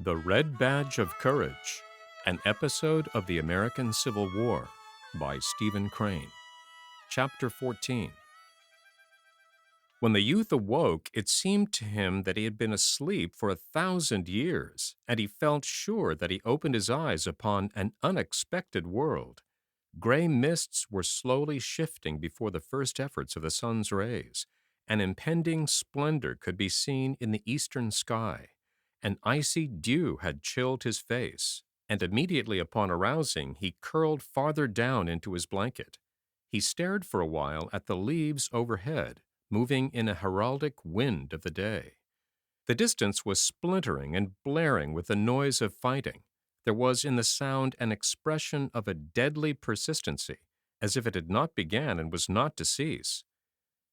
The Red Badge of Courage, an episode of the American Civil War by Stephen Crane. Chapter 14. When the youth awoke, it seemed to him that he had been asleep for 1,000 years, and he felt sure that he opened his eyes upon an unexpected world. Gray mists were slowly shifting before the first efforts of the sun's rays. An impending splendor could be seen in the eastern sky. An icy dew had chilled his face, and immediately upon arousing he curled farther down into his blanket. He stared for a while at the leaves overhead, moving in a heraldic wind of the day. The distance was splintering and blaring with the noise of fighting. There was in the sound an expression of a deadly persistency, as if it had not began and was not to cease.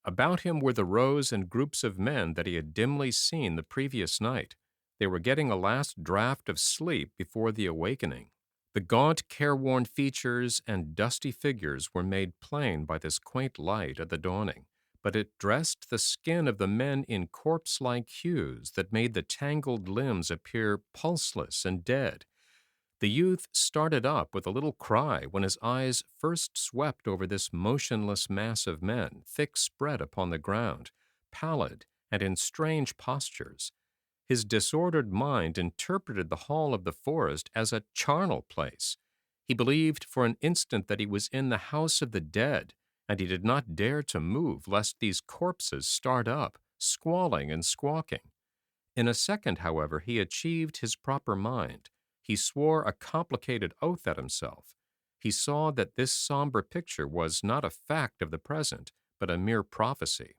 About him were the rows and groups of men that he had dimly seen the previous night. They were getting a last draught of sleep before the awakening. The gaunt, careworn features and dusty figures were made plain by this quaint light at the dawning, but it dressed the skin of the men in corpse-like hues that made the tangled limbs appear pulseless and dead. The youth started up with a little cry when his eyes first swept over this motionless mass of men, thick spread upon the ground, pallid and in strange postures. His disordered mind interpreted the hall of the forest as a charnel place. He believed for an instant that he was in the house of the dead, and he did not dare to move lest these corpses start up, squalling and squawking. In a second, however, he achieved his proper mind. He swore a complicated oath at himself. He saw that this somber picture was not a fact of the present, but a mere prophecy.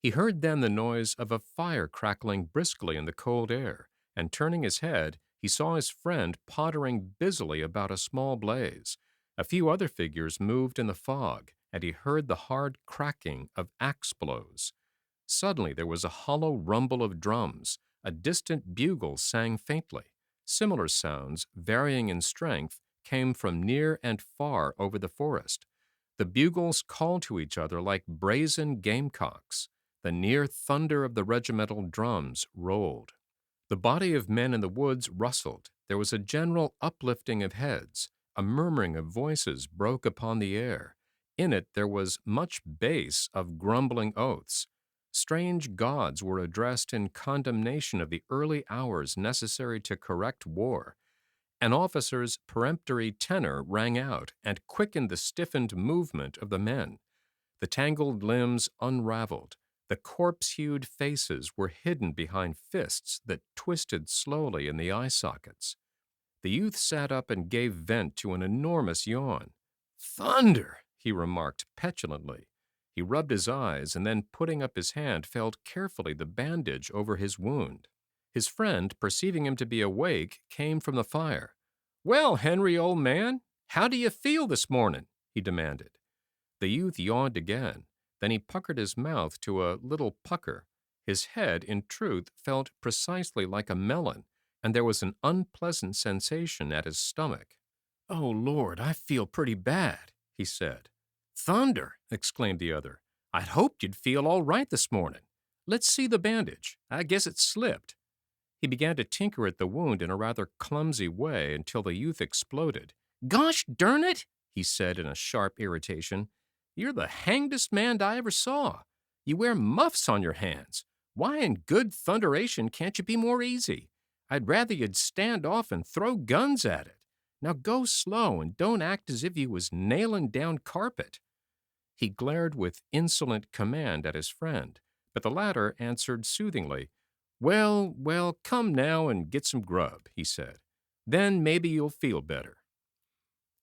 He heard then the noise of a fire crackling briskly in the cold air, and turning his head, he saw his friend pottering busily about a small blaze. A few other figures moved in the fog, and he heard the hard cracking of axe blows. Suddenly there was a hollow rumble of drums. A distant bugle sang faintly. Similar sounds, varying in strength, came from near and far over the forest. The bugles called to each other like brazen gamecocks. The near thunder of the regimental drums rolled. The body of men in the woods rustled. There was a general uplifting of heads. A murmuring of voices broke upon the air. In it there was much bass of grumbling oaths. Strange gods were addressed in condemnation of the early hours necessary to correct war. An officer's peremptory tenor rang out and quickened the stiffened movement of the men. The tangled limbs unraveled. The corpse-hued faces were hidden behind fists that twisted slowly in the eye sockets. The youth sat up and gave vent to an enormous yawn. "Thunder!" he remarked petulantly. He rubbed his eyes and then, putting up his hand, felt carefully the bandage over his wound. His friend, perceiving him to be awake, came from the fire. "Well, Henry, old man, how do you feel this morning?" he demanded. The youth yawned again. Then he puckered his mouth to a little pucker. His head, in truth, felt precisely like a melon, and there was an unpleasant sensation at his stomach. "Oh, Lord, I feel pretty bad," he said. "Thunder!" exclaimed the other. "I'd hoped you'd feel all right this morning. Let's see the bandage. I guess it slipped." He began to tinker at the wound in a rather clumsy way until the youth exploded. "Gosh darn it!" he said in a sharp irritation. "You're the hangdest man I ever saw. You wear muffs on your hands. Why in good thunderation can't you be more easy? I'd rather you'd stand off and throw guns at it. Now go slow and don't act as if you was nailing down carpet." He glared with insolent command at his friend, but the latter answered soothingly. "Well, well, come now and get some grub," he said. "Then maybe you'll feel better."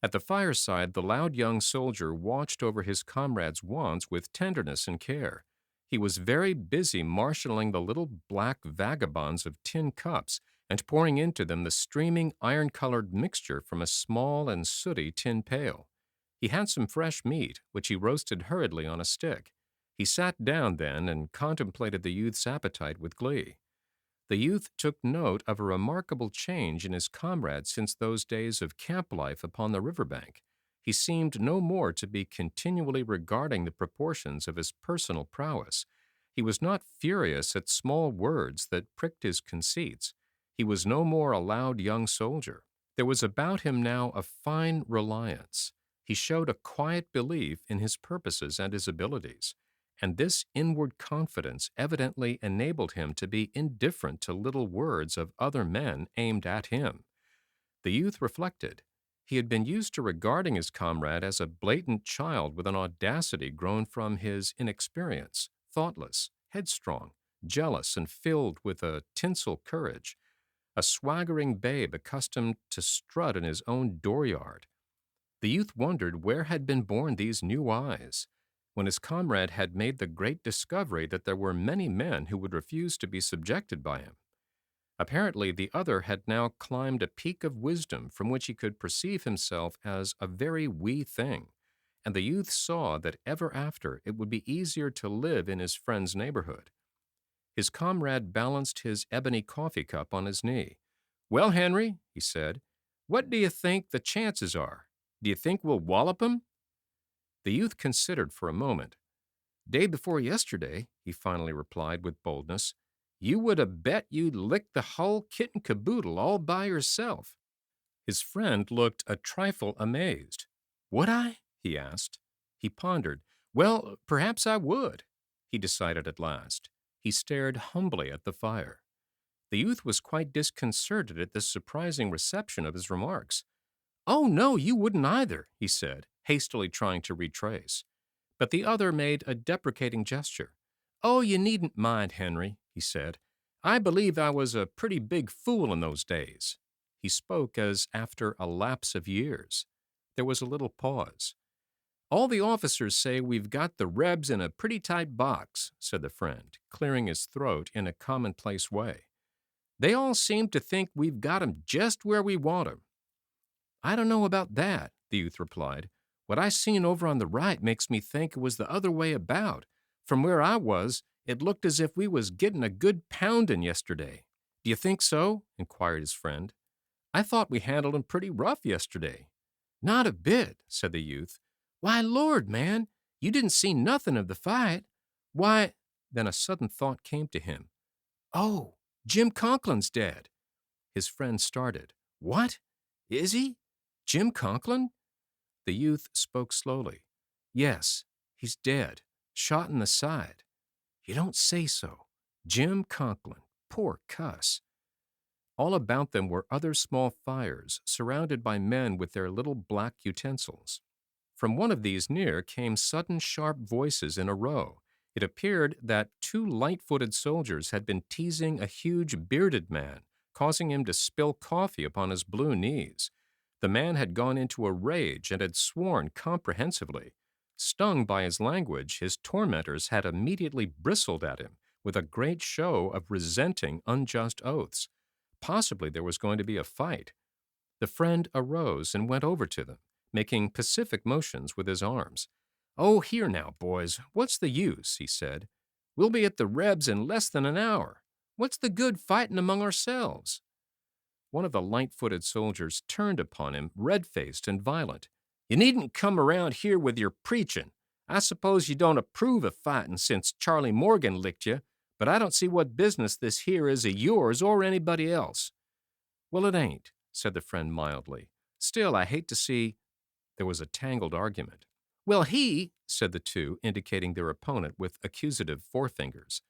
At the fireside, the loud young soldier watched over his comrade's wants with tenderness and care. He was very busy marshaling the little black vagabonds of tin cups and pouring into them the streaming iron-colored mixture from a small and sooty tin pail. He had some fresh meat, which he roasted hurriedly on a stick. He sat down then and contemplated the youth's appetite with glee. The youth took note of a remarkable change in his comrade since those days of camp life upon the riverbank. He seemed no more to be continually regarding the proportions of his personal prowess. He was not furious at small words that pricked his conceits. He was no more a loud young soldier. There was about him now a fine reliance. He showed a quiet belief in his purposes and his abilities, and this inward confidence evidently enabled him to be indifferent to little words of other men aimed at him. The youth reflected. He had been used to regarding his comrade as a blatant child with an audacity grown from his inexperience, thoughtless, headstrong, jealous, and filled with a tinsel courage, a swaggering babe accustomed to strut in his own dooryard. The youth wondered where had been born these new eyes, when his comrade had made the great discovery that there were many men who would refuse to be subjected by him. Apparently, the other had now climbed a peak of wisdom from which he could perceive himself as a very wee thing, and the youth saw that ever after it would be easier to live in his friend's neighborhood. His comrade balanced his ebony coffee cup on his knee. "Well, Henry," he said, "what do you think the chances are? Do you think we'll wallop 'em?" The youth considered for a moment. "Day before yesterday," he finally replied with boldness, "you would have bet you'd lick the hull kit and caboodle all by yourself." His friend looked a trifle amazed. "Would I?" he asked. He pondered. "Well, perhaps I would," he decided at last. He stared humbly at the fire. The youth was quite disconcerted at this surprising reception of his remarks. "Oh, no, you wouldn't either," he said, hastily trying to retrace. But the other made a deprecating gesture. "Oh, you needn't mind, Henry," he said. "I believe I was a pretty big fool in those days." He spoke as after a lapse of years. There was a little pause. "All the officers say we've got the Rebs in a pretty tight box," said the friend, clearing his throat in a commonplace way. "They all seem to think we've got 'em just where we want 'em." "I don't know about that," the youth replied. "What I seen over on the right makes me think it was the other way about. From where I was, it looked as if we was getting a good pounding yesterday." "Do you think so?" inquired his friend. "I thought we handled 'em pretty rough yesterday." "Not a bit," said the youth. "Why, Lord, man, you didn't see nothing of the fight. Why—" Then a sudden thought came to him. "Oh, Jim Conklin's dead." His friend started. "What? Is he? Jim Conklin?" The youth spoke slowly. "Yes, he's dead, shot in the side." "You don't say so. Jim Conklin. Poor cuss." All about them were other small fires, surrounded by men with their little black utensils. From one of these near came sudden sharp voices in a row. It appeared that two light-footed soldiers had been teasing a huge bearded man, causing him to spill coffee upon his blue knees. The man had gone into a rage and had sworn comprehensively. Stung by his language, his tormentors had immediately bristled at him with a great show of resenting unjust oaths. Possibly there was going to be a fight. The friend arose and went over to them, making pacific motions with his arms. "Oh, here now, boys, what's the use?" he said. "We'll be at the Rebs in less than an hour. What's the good fighting among ourselves?" One of the light-footed soldiers turned upon him, red-faced and violent. "You needn't come around here with your preaching. I suppose you don't approve of fighting since Charlie Morgan licked you, but I don't see what business this here is of yours or anybody else." "Well, it ain't," said the friend mildly. "Still, I hate to see—" There was a tangled argument. "Well, he," said the two, indicating their opponent with accusative forefingers.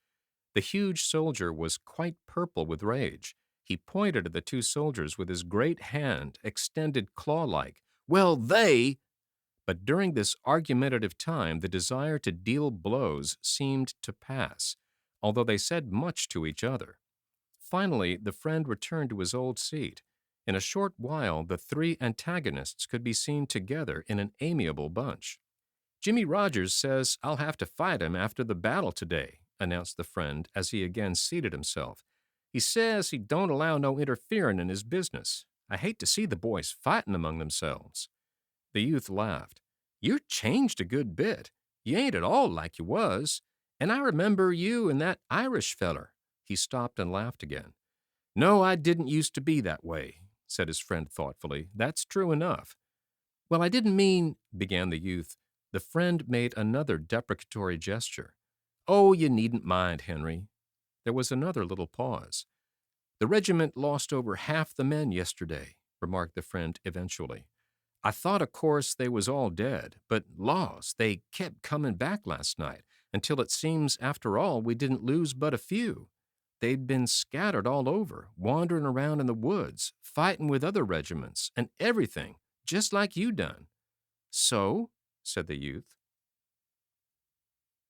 The huge soldier was quite purple with rage. He pointed at the two soldiers with his great hand, extended claw-like. "Well, they—" But during this argumentative time, the desire to deal blows seemed to pass, although they said much to each other. Finally, the friend returned to his old seat. In a short while, the three antagonists could be seen together in an amiable bunch. "Jimmy Rogers says I'll have to fight him after the battle today," announced the friend as he again seated himself. "He says he don't allow no interfering in his business. I hate to see the boys fighting among themselves." The youth laughed. "You're changed a good bit. You ain't at all like you was. And I remember you and that Irish feller." He stopped and laughed again. "No, I didn't used to be that way," said his friend thoughtfully. "That's true enough." "Well, I didn't mean—" began the youth. The friend made another deprecatory gesture. "Oh, you needn't mind, Henry." There was another little pause. "The regiment lost over half the men yesterday," remarked the friend eventually. "I thought, of course, they was all dead, but laws, they kept coming back last night, until it seems, after all, we didn't lose but a few. They'd been scattered all over, wandering around in the woods, fighting with other regiments, and everything, just like you done." "So?" said the youth.